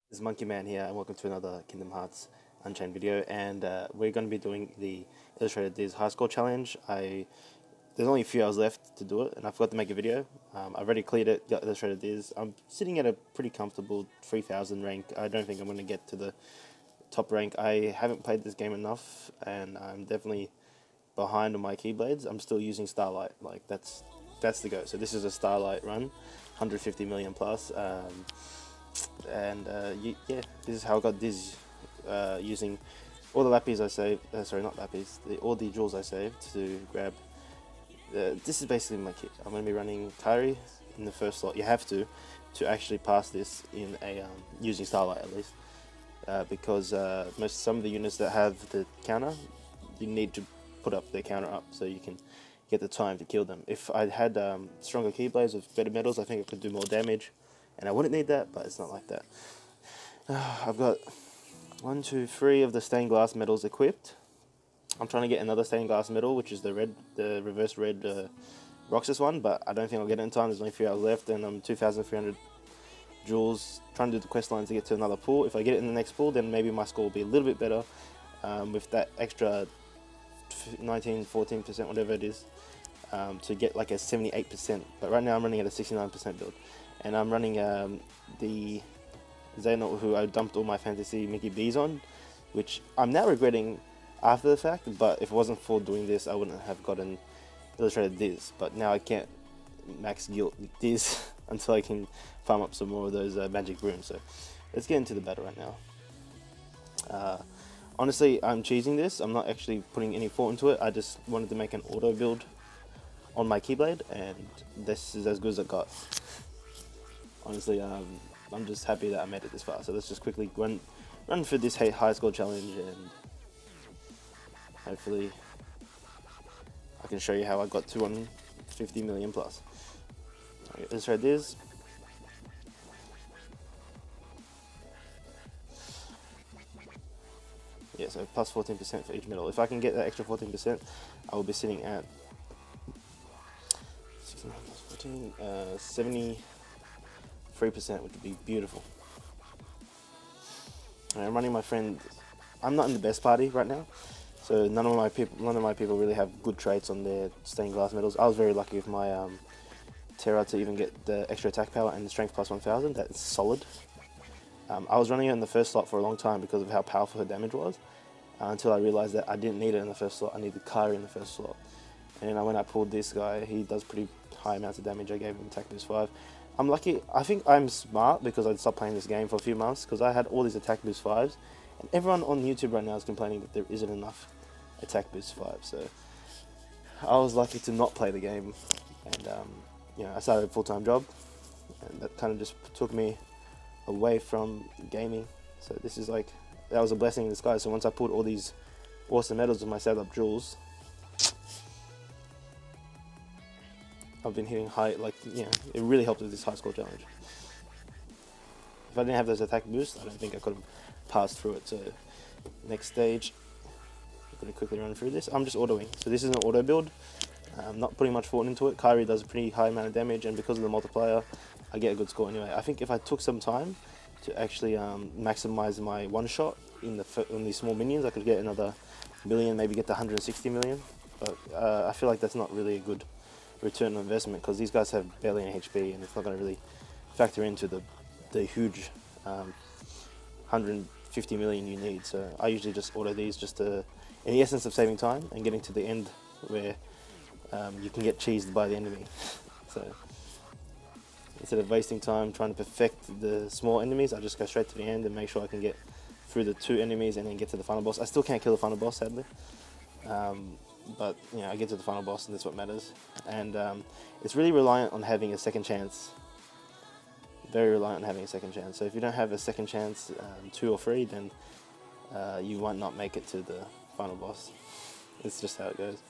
This is Monkey Man here, and welcome to another Kingdom Hearts Unchained video. And we're going to be doing the Illustrated Diz High Score Challenge. There's only a few hours left to do it, and I forgot to make a video. I've already cleared it, got Illustrated Diz. I'm sitting at a pretty comfortable 3000 rank. I don't think I'm going to get to the top rank. I haven't played this game enough, and I'm definitely behind on my keyblades. I'm still using Starlight. Like that's the go. So this is a Starlight run, 150 million plus. Yeah, this is how I got Diz, using all the lappies I saved, sorry, not lappies, all the jewels I saved to grab. This is basically my kit. I'm going to be running Kairi in the first slot. You have to actually pass this in a using Starlight at least, because some of the units that have the counter, you need to put up their counter up so you can get the time to kill them. If I had stronger keyblades with better metals, I think I could do more damage. And I wouldn't need that, but it's not like that. I've got 1, 2, 3 of the stained glass medals equipped. I'm trying to get another stained glass medal, which is the reverse red Roxas one, but I don't think I'll get it in time. There's only a few hours left, and I'm 2,300 jewels trying to do the quest lines to get to another pool. If I get it in the next pool, then maybe my score will be a little bit better with that extra 19, 14%, whatever it is, to get like a 78%. But right now I'm running at a 69% build. And I'm running the Xehanort, who I dumped all my fantasy Mickey B's on, which I'm now regretting after the fact, but if it wasn't for doing this, I wouldn't have gotten Illustrated Diz. But now I can't max guilt Diz until I can farm up some more of those magic runes. So let's get into the battle right now. Honestly, I'm cheesing this. I'm not actually putting any thought into it. I just wanted to make an auto build on my Keyblade, and this is as good as I got. Honestly, I'm just happy that I made it this far. So let's just quickly run through this high score challenge, and hopefully I can show you how I got 250 million plus. Okay, let's try this. Yeah, so plus 14% for each medal. If I can get that extra 14%, I will be sitting at 69 plus 14, 73%, which would be beautiful. And I'm running my friend. I'm not in the best party right now, so none of my people really have good traits on their stained glass medals. I was very lucky with my Terra to even get the extra attack power and the strength plus 1000. That's solid. I was running it in the first slot for a long time because of how powerful her damage was, until I realized that I didn't need it in the first slot. I needed Kairi in the first slot. And then when I pulled this guy, he does pretty high amounts of damage. I gave him attack boost 5. I'm lucky. I think I'm smart because I stopped playing this game for a few months because I had all these attack boost 5s, and everyone on YouTube right now is complaining that there isn't enough attack boost 5. So I was lucky to not play the game, and you know, I started a full-time job, and that kind of just took me away from gaming. So this is like, that was a blessing in disguise. So once I pulled all these awesome medals with my setup jewels, I've been hitting high, like, you know, it really helped with this high score challenge. If I didn't have those attack boosts, I don't think I could have passed through it. So next stage, I'm going to quickly run through this. I'm just autoing. So this is an auto build. I'm not putting much thought into it. Kairi does a pretty high amount of damage, and because of the multiplier, I get a good score anyway. I think if I took some time to actually maximize my one shot in these small minions, I could get another million, maybe get to 160 million. But I feel like that's not really a good return on investment because these guys have barely any HP, and it's not going to really factor into the huge 150 million you need. So I usually just auto these just to, in the essence of saving time and getting to the end where you can get cheesed by the enemy. So instead of wasting time trying to perfect the small enemies, I just go straight to the end and make sure I can get through the 2 enemies and then get to the final boss. I still can't kill the final boss, sadly. But you know, I get to the final boss, and that's what matters. And it's really reliant on having a second chance. Very reliant on having a second chance. So if you don't have a second chance, 2 or 3, then you might not make it to the final boss. It's just how it goes.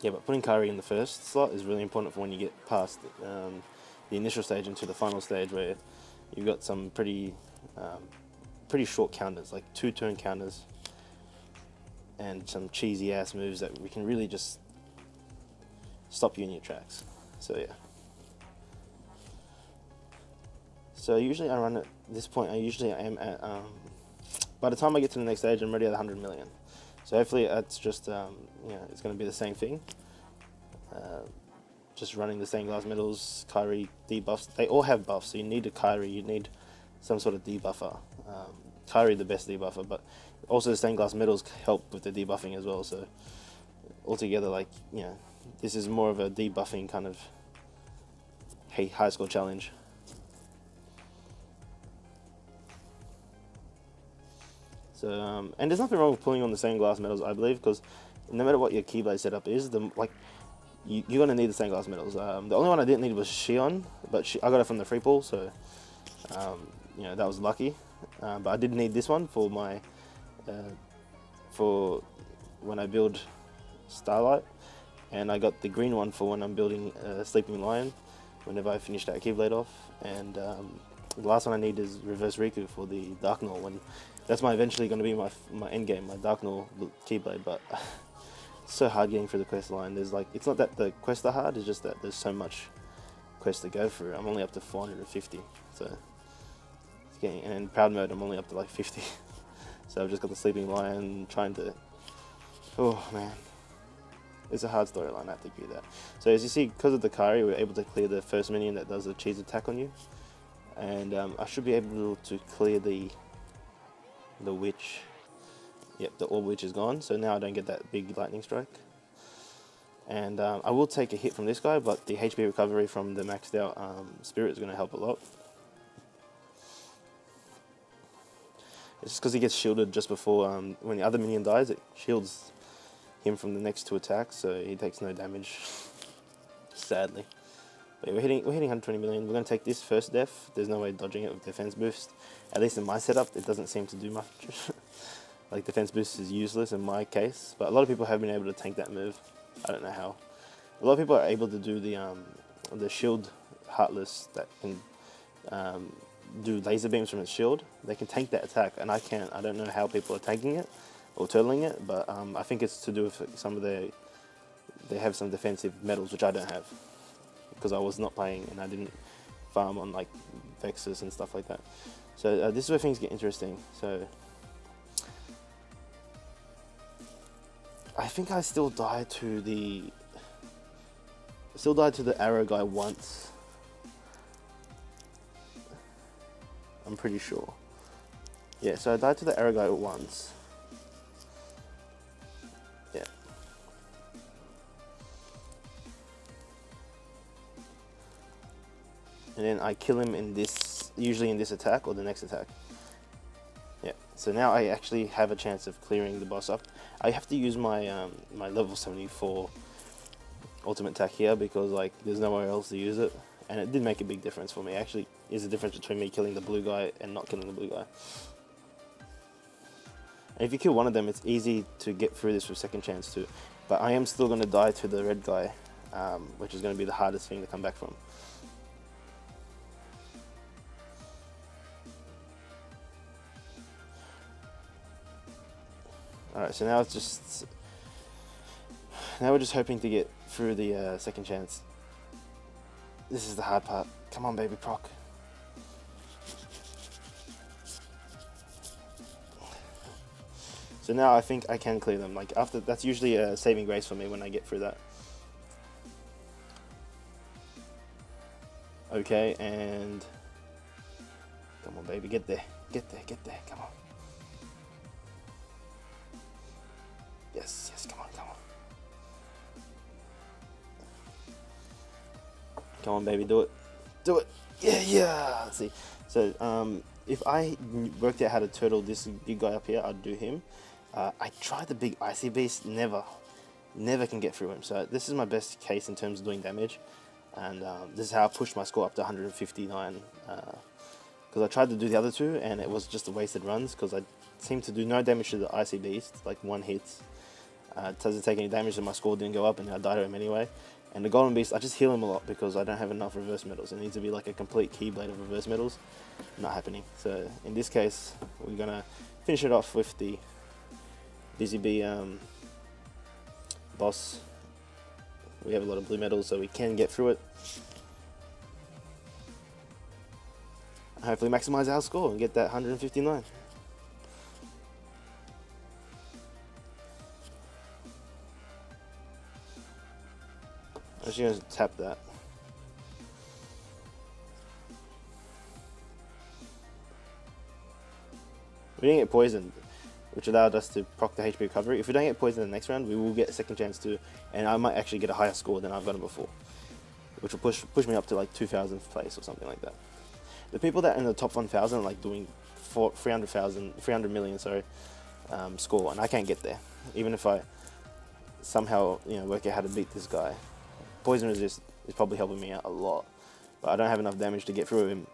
Yeah, but putting Kairi in the first slot is really important for when you get past the initial stage into the final stage, where you've got some pretty short counters, like 2-turn counters, and some cheesy ass moves that we can really just stop you in your tracks. So yeah. So usually I run at this point, I usually am at, by the time I get to the next stage, I'm already at 100 million. So hopefully that's just, you know, it's going to be the same thing. Just running the stained glass metals, Kyrie debuffs. They all have buffs, so you need a Kyrie, you need some sort of debuffer. Kyrie the best debuffer, but also the stained glass metals help with the debuffing as well. So altogether, like, you know, this is more of a debuffing kind of high score challenge. So and there's nothing wrong with pulling on the stained glass metals, I believe, because no matter what your keyblade setup is, you're gonna need the stained glass metals. The only one I didn't need was Shion, but I got it from the free pool, so you know, that was lucky. But I did need this one for my for when I build Starlight, and I got the green one for when I'm building Sleeping Lion, whenever I finish that keyblade off. And the last one I need is Reverse Riku for the Dark Null. When that's eventually going to be my end game, my Dark Null keyblade. But it's so hard getting through the quest line. There's like, it's not that the quests are hard, it's just that there's so much quest to go through. I'm only up to 450, so it's getting, and in proud mode I'm only up to like 50. So I've just got the Sleeping Lion trying to, oh man, it's a hard storyline, I have to agree that. So as you see, because of the Kari, we're able to clear the first minion that does the cheese attack on you, and I should be able to clear the witch. Yep, the orb witch is gone, so now I don't get that big lightning strike. And I will take a hit from this guy, but the HP recovery from the maxed out spirit is going to help a lot. It's just because he gets shielded just before, when the other minion dies, it shields him from the next two attacks, so he takes no damage, sadly. But we're hitting 120 million. We're going to take this first death. There's no way dodging it with defense boost. At least in my setup, it doesn't seem to do much. Like, defense boost is useless in my case, but a lot of people have been able to tank that move. I don't know how. A lot of people are able to do the shield Heartless that can do laser beams from its shield. They can tank that attack, and I can't. I don't know how people are tanking it or turtling it, but I think it's to do with some of they have some defensive metals, which I don't have, because I was not playing and I didn't farm on like Vexus and stuff like that. So this is where things get interesting. So I think I still died to the arrow guy once. I'm pretty sure. Yeah, so I died to the arrow guy once. Yeah. And then I kill him in this, usually in this attack or the next attack. Yeah, so now I actually have a chance of clearing the boss up. I have to use my my level 74 ultimate attack here because like there's nowhere else to use it, and it did make a big difference for me. Actually, is the difference between me killing the blue guy and not killing the blue guy. And if you kill one of them, it's easy to get through this with second chance too. But I am still going to die to the red guy, which is going to be the hardest thing to come back from. Alright, so now it's now we're just hoping to get through the second chance. This is the hard part. Come on, baby, proc. So now I think I can clear them. Like after, that's usually a saving grace for me when I get through that. Okay, and come on, baby, get there, get there, get there. Come on. Yes, yes, come on, come on. Come on, baby, do it. Do it. Yeah, yeah. See, so if I worked out how to turtle this big guy up here, I'd do him. I tried the big icy beast, never can get through him. So this is my best case in terms of doing damage, and this is how I pushed my score up to 159. Because I tried to do the other two, and it was just a wasted runs because I seemed to do no damage to the icy beast, like one hit. It doesn't take any damage, and my score didn't go up, and I died to him anyway. And the golden beast, I just heal him a lot because I don't have enough reverse metals. It needs to be like a complete keyblade of reverse metals. Not happening. So in this case, we're gonna finish it off with the Busy Bee boss We have a lot of blue medals, so we can get through it. Hopefully maximize our score and get that 159. I'm just going to tap that. We didn't get poisoned, which allowed us to proc the HP recovery. If we don't get poisoned in the next round, we will get a second chance to, and I might actually get a higher score than I've gotten before, which will push me up to like 2,000th place or something like that. The people that are in the top 1,000 are like doing 300 million, sorry, score, and I can't get there, even if I somehow work out how to beat this guy. Poison resist is probably helping me out a lot, but I don't have enough damage to get through him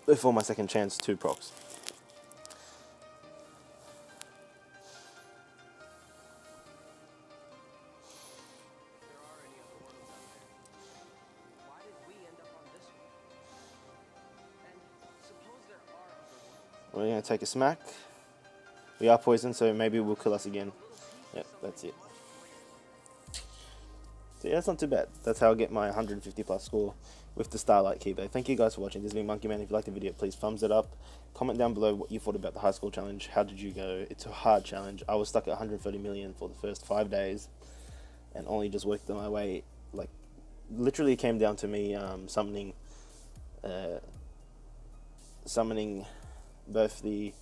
before my second chance 2 procs. We're going to take a smack. We are poisoned, so maybe it will kill us again. Yep, that's it. So yeah, that's not too bad. That's how I get my 150 plus score with the Starlight keyblade. Thank you guys for watching. This has been Monkey Man. If you liked the video, please thumbs it up. Comment down below what you thought about the high school challenge. How did you go? It's a hard challenge. I was stuck at 130 million for the first 5 days and only just worked my way. Like, literally came down to me summoning both the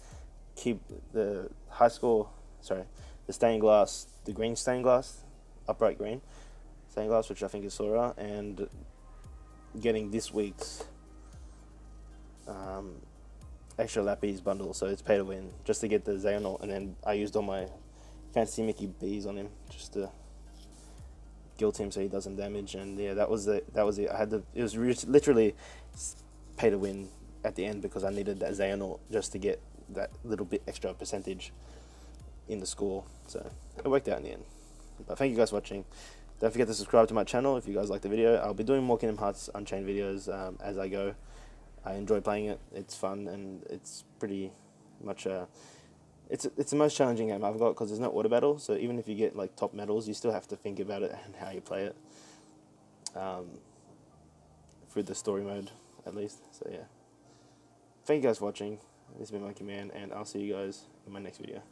stained glass, the green stained glass, upright green stained glass, which I think is Sora, and getting this week's extra Lappies bundle, so it's pay to win, just to get the Xehanort, and then I used all my fancy Mickey bees on him just to guilt him so he does some damage, and yeah, that was it. It was literally pay to win at the end because I needed that Xehanort just to get that little bit extra percentage in the score, so it worked out in the end. But thank you guys for watching. Don't forget to subscribe to my channel if you guys like the video. I'll be doing more Kingdom Hearts Unchained videos as I go. I enjoy playing it. It's fun, and it's pretty much it's the most challenging game I've got because there's no auto battle, so even if you get like top medals, you still have to think about it and how you play it through the story mode at least. So yeah, thank you guys for watching. This has been Monkey Man, and I'll see you guys in my next video.